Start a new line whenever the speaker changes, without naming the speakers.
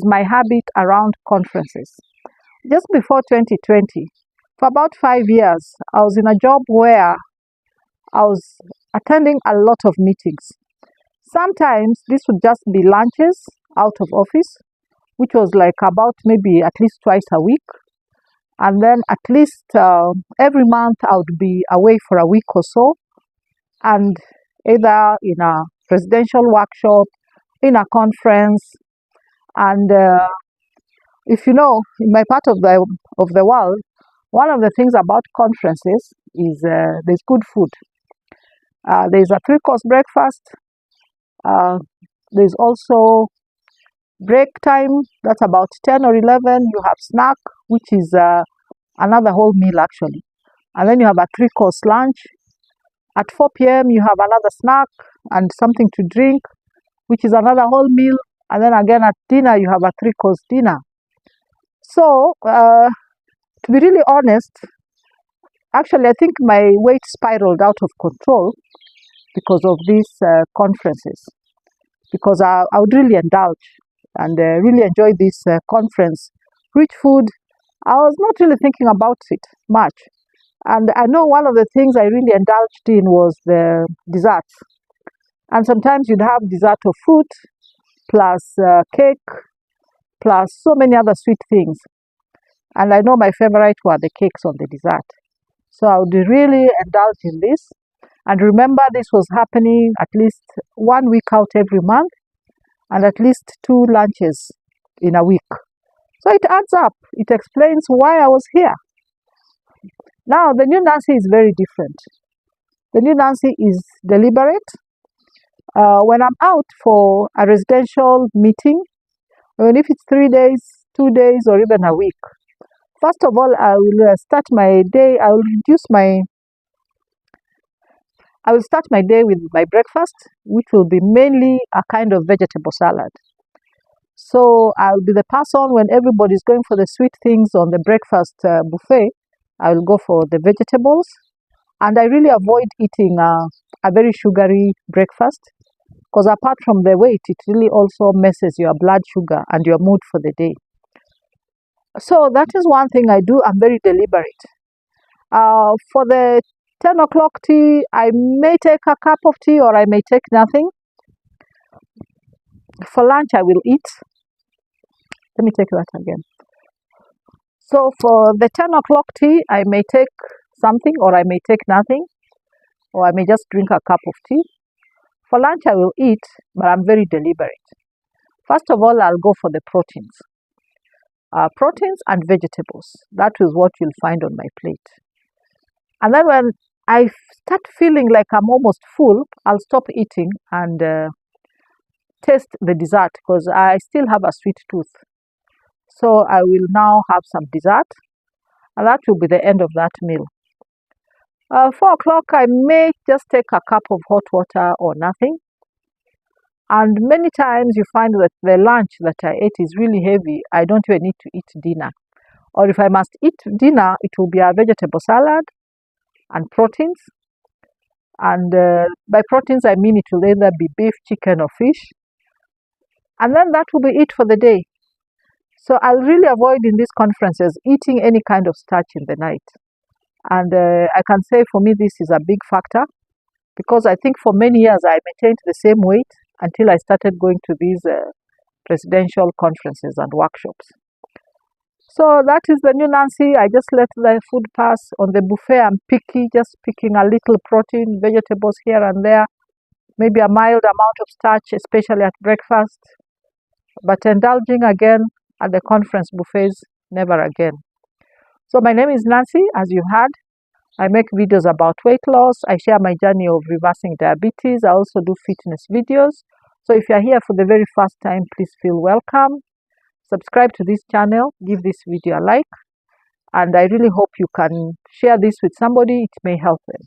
my habit around conferences. Just before 2020, for about 5 years, I was in a job where I was attending a lot of meetings. Sometimes this would just be lunches out of office, which was like about maybe at least twice a week. And then at least every month I would be away for a week or so, and either in a presidential workshop, in a conference, and if you know, in my part of the world, one of the things about conferences is there's good food. There's a three-course breakfast. There's also break time. That's about 10 or 11. You have snack, which is another whole meal actually. And then you have a three-course lunch. At 4 p.m. you have another snack and something to drink, which is another whole meal. And then again at dinner, you have a three-course dinner. So, to be really honest, actually, I think my weight spiraled out of control because of these conferences. Because I would really indulge and really enjoy this conference. Rich food, I was not really thinking about it much. And I know one of the things I really indulged in was the desserts. And sometimes you'd have dessert of fruit, plus cake, plus so many other sweet things. And I know my favorite were the cakes on the dessert. So I would really indulge in this. And remember, this was happening at least 1 week out every month, and at least 2 lunches in a week. So it adds up. It explains why I was here. Now, the new Nancy is very different. The new Nancy is deliberate. When I'm out for a residential meeting, even if it's 3 days, 2 days, or even a week, first of all, I will start my day. I will start my day with my breakfast, which will be mainly a kind of vegetable salad. So I'll be the person when everybody's going for the sweet things on the breakfast buffet. I will go for the vegetables, and I really avoid eating a very sugary breakfast, because apart from the weight, it really also messes your blood sugar and your mood for the day. So that is one thing I do. I'm very deliberate. For the 10 o'clock tea, I may take a cup of tea or I may take nothing. For lunch, I will eat. Let me take that again. So for the 10 o'clock tea, I may take something or I may take nothing, or I may just drink a cup of tea. For lunch, I will eat, but I'm very deliberate. First of all, I'll go for the proteins. Proteins and vegetables. That is what you'll find on my plate. And then when I start feeling like I'm almost full, I'll stop eating and taste the dessert, because I still have a sweet tooth. So I will now have some dessert, and that will be the end of that meal. 4 o'clock, I may just take a cup of hot water or nothing. And many times you find that the lunch that I ate is really heavy. I don't even need to eat dinner. Or if I must eat dinner, it will be a vegetable salad and proteins. And by proteins, I mean it will either be beef, chicken, or fish. And then that will be it for the day. So I'll really avoid in these conferences eating any kind of starch in the night. And I can say for me, this is a big factor, because I think for many years I maintained the same weight until I started going to these presidential conferences and workshops. So that is the new Nancy. I just let the food pass. On the buffet, I'm picky, just picking a little protein, vegetables here and there, maybe a mild amount of starch, especially at breakfast, but indulging again at the conference buffets, never again. So my name is Nancy, as you heard. I make videos about weight loss. I share my journey of reversing diabetes. I also do fitness videos. So if you're here for the very first time, please feel welcome. Subscribe to this channel, give this video a like, and I really hope you can share this with somebody. It may help them.